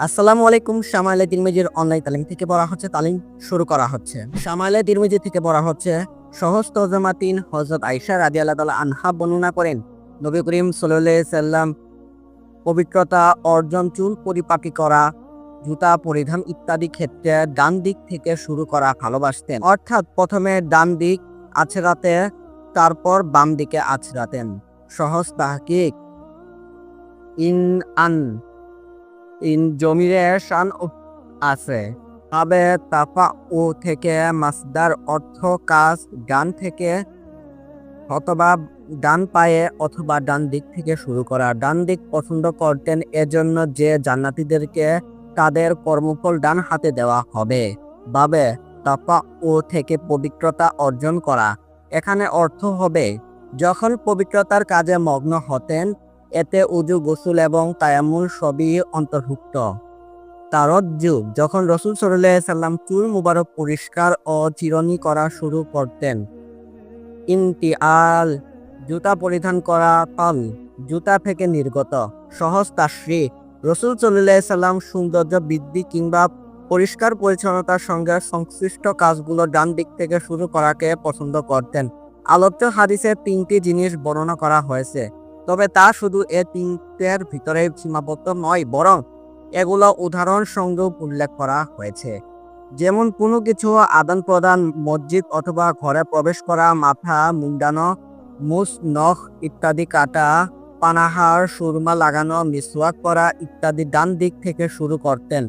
আসসালামু আলাইকুম। শামাইলে তিরমিজির অনলাইন তালিম থেকে পড়া হচ্ছে, তালিম শুরু করা হচ্ছে। শামাইলে তিরমিজি থেকে পড়া হচ্ছে। সহজ তরজমা ৩। হযরত আয়েশা রাদিয়াল্লাহু তাআলা আনহা বর্ণনা করেন, নবী করিম সাল্লাল্লাহু আলাইহি সাল্লাম পবিত্রতা অর্জন, চুল পরিপাটি করা, জুতা পরিধান ইত্যাদি ক্ষেত্রে ডান দিক থেকে শুরু করা ভালোবাসতেন। অর্থাৎ প্রথমে ডান দিক আছড়াতে, তারপর বাম দিকে আছড়াতেন। সহজ তাহকিক ইন আন ইন জমিরে শান আছে। তবে তাফা ও থেকে মাসদার অর্থ কাজ, ডান থেকে অথবা ডান পায়ে অথবা ডান দিক থেকে শুরু করা। ডান দিক পছন্দ করতেন এজন্য যে জান্নাতীদেরকে তাদের কর্মফল ডান হাতে দেওয়া হবে। বাবে তাফা ও থেকে পবিত্রতা অর্জন করা। এখানে অর্থ হবে যখন পবিত্রতার কাজে মগ্ন হতেন, এতে উজু, গোসল এবং তায়াম্মুল সবই অন্তর্ভুক্ত। তারজ্জুব, যখন রাসূল সাল্লাল্লাহু আলাইহি সাল্লাম চুল মুবারক পরিষ্কার ও চিরুনি করা শুরু করতেন। ইনতিআল, জুতা পরিধান করা। তাল, জুতা থেকে নির্গত। সহজ তাশরিহ, রাসূল সাল্লাল্লাহু আলাইহি সাল্লাম সৌন্দর্য বৃদ্ধি কিংবা পরিষ্কার পরিচ্ছন্নতার সঙ্গে সংশ্লিষ্ট কাজগুলো ডান দিক থেকে শুরু করাকে পছন্দ করতেন। আলোচ্য হাদিসে ৩টি জিনিস বর্ণনা করা হয়েছে, তবে তা শুধু এ ৩টের ভিতরে সীমাবদ্ধ নয়, বরং এগুলো উদাহরণ সঙ্গেও উল্লেখ করা হয়েছে। যেমন কোনো কিছু আদান প্রদান, মসজিদ অথবা ঘরে প্রবেশ করা, মাথা মুন্ডানো, মুছ, নখ ইত্যাদি কাটা, পানাহার, সুরমা লাগানো, মিসওয়াক করা ইত্যাদি ডান দিক থেকে শুরু করতেন।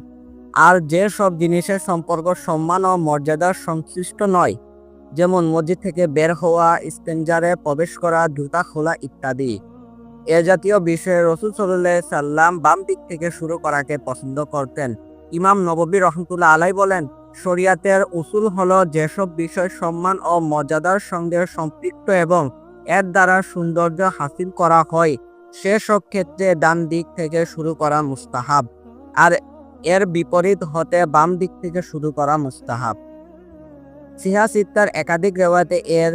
আর যে সব জিনিসের সম্পর্ক সম্মান ও মর্যাদার সংশ্লিষ্ট নয়, যেমন মসজিদ থেকে বের হওয়া, ইস্তেঞ্জারে প্রবেশ করা, জুতা খোলা ইত্যাদি, এ জাতীয় বিষয়ে রাসূল সাল্লাল্লাহু আলাইহি সাল্লাম বাম দিক থেকে শুরু করাকে পছন্দ করতেন। ইমাম নববী রাহমাতুল্লাহ আলাইহি বলেন, শরিয়াতের উসুল হলো যেসব বিষয় সম্মান ও মর্যাদার সঙ্গে সম্পৃক্ত এবং এর দ্বারা সৌন্দর্য হাসিল করা হয়, সেসব ক্ষেত্রে ডান দিক থেকে শুরু করা মুস্তাহাব, আর এর বিপরীত হতে বাম দিক থেকে শুরু করা মুস্তাহাব। সিহাহ সিত্তার একাধিক রিওয়ায়াতে এর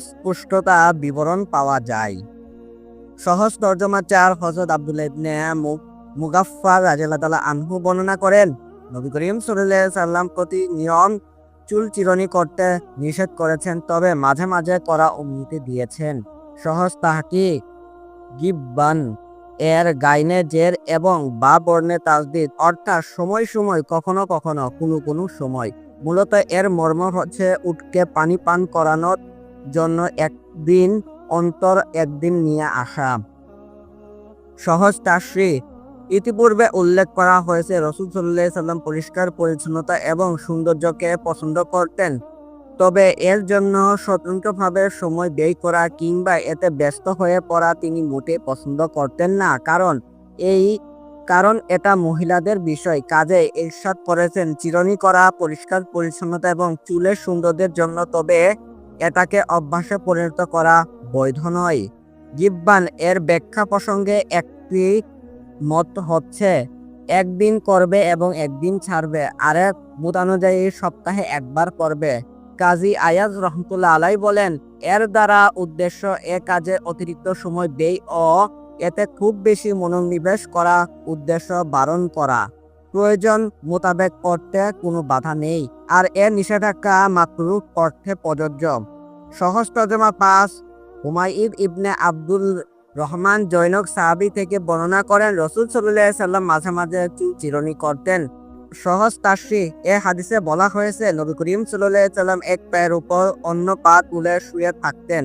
স্পষ্টতা বিবরণ পাওয়া যায়। সহজ তরজমা ৪। হযরত আব্দুল্লাহ ইবনে মুগাফফার রাদিয়াল্লাহু তাআলা আনহু বর্ণনা করেন, নবী করিম সাল্লাল্লাহু আলাইহি সাল্লাম প্রতি নিয়ম চুল চিরুনি করতে নিষেধ করেছেন, তবে মাঝে মাঝে করা অনুমতি দিয়েছেন। সহজ তাহকিক গিববান এর গাইনে জের এবং বা বর্ণে তাসদিদ, অর্থাৎ সময় সময়, কখনো কখনো, কোনো সময়। মূলত এর মর্ম হচ্ছে উটকে পানি পান করানোর জন্য একদিন অন্তর একদিন নিয়ে আসা। সহজ তাশরিহ, ইতিপূর্বে উল্লেখ করা হয়েছে রাসূল সাল্লাল্লাহু আলাইহি সাল্লাম পরিষ্কার পরিচ্ছন্নতা এবং সৌন্দর্যকে পছন্দ করতেন, তবে এর জন্য স্বতন্ত্রভাবে সময় ব্যয় করা কিংবা এতে ব্যস্ত হয়ে পড়া তিনি মোটেই পছন্দ করতেন না, কারণ এটা মহিলাদের বিষয়। কাজেই ইরশাদ করেছেন চিরুনি করা পরিষ্কার পরিচ্ছন্নতা এবং চুলের সৌন্দর্যের জন্য, তবে এটাকে অভ্যাসে পরিণত করা বৈধ নয়। গিববান এর ব্যাখ্যা প্রসঙ্গে একটি মত হচ্ছে একদিন করবে এবং একদিন ছাড়বে, আরেক মতানুযায়ী সপ্তাহে একবার করবে। কাজী আয়াজ রহমাতুল্লাহ আলাইহি বলেন, এর দ্বারা উদ্দেশ্য এ কাজে অতিরিক্ত সময় ব্যয় ও এতে খুব বেশি মনোনিবেশ করা, উদ্দেশ্য বারণ করা, প্রয়োজন মোতাবেক করতে কোনো বাধা নেই, আর এর নিষেধাজ্ঞা মাকরুহ অর্থে প্রযোজ্য। সহজ তরজমা ৫। হুমায়দ ইবনে আব্দুল রহমান জৈনক সাহাবী থেকে বর্ণনা করেন, রাসূল সাল্লাল্লাহু আলাইহি সাল্লাম মাঝে মাঝে চুল চিরুনি করতেন। সহজ তাশরিহ, এ হাদিসে বলা হয়েছে নবী করিম সাল্লাল্লাহু আলাইহি সাল্লাম এক পায়ের উপর অন্য পা তুলে শুয়ে থাকতেন,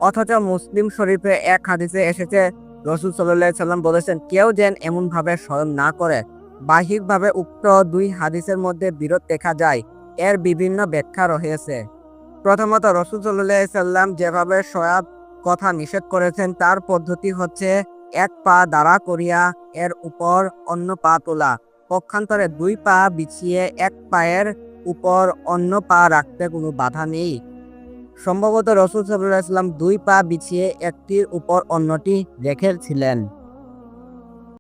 অথচ মুসলিম শরীফে এক হাদিসে এসেছে রাসূল সাল্লাল্লাহু আলাইহি সাল্লাম বলেছেন, কেউ যেন এমন ভাবে শয়ন না করে। বাহ্যিকভাবে উক্ত দুই হাদিসের মধ্যে বিরোধ দেখা যায়, এর বিভিন্ন ব্যাখ্যা রয়েছে। প্রথমত, রাসূল সাল্লাল্লাহু আলাইহি সাল্লাম যেভাবে শোয়ার কথা নিষেধ করেছেন তার পদ্ধতি হচ্ছে এক পা দাঁড়া করিয়া এর উপর অন্য পা তোলা, পক্ষান্তরে দুই পা বিছিয়ে এক পায়ের উপর অন্য পা রাখতে কোনো বাধা নেই। সম্ভবত রাসূল সাল্লাল্লাহু আলাইহি সাল্লাম দুই পা বিছিয়ে একটির উপর অন্যটি রেখেছিলেন।